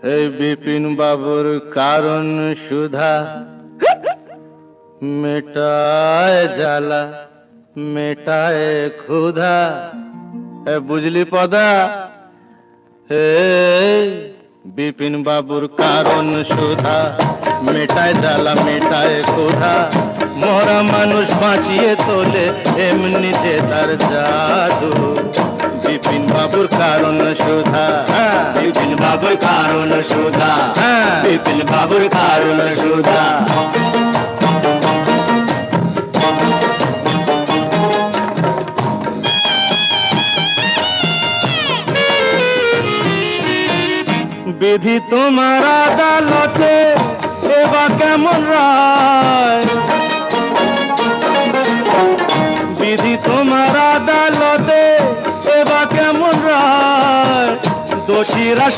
এই বিপিন বাবুর কারণ সুধা মেটায় জ্বালা মেটায় ক্ষুধা। বুঝলি পদা? হে বিপিন বাবুর কারণ সুধা মেটায় জ্বালা মেটায় ক্ষুধা। মরা মানুষ বাঁচিয়ে তোলে এমনি যে তার জাদু। বিপিন বাবুর কারণ সুধা, বিপিন বাবুর কারণ সুধা, বিপিন বাবুর কারণ সুধা। বিধি তোমার আদালতে এবার কেমন রায়? বিধি তোমার আদালতে এবার কেমন রায়? দোষীরা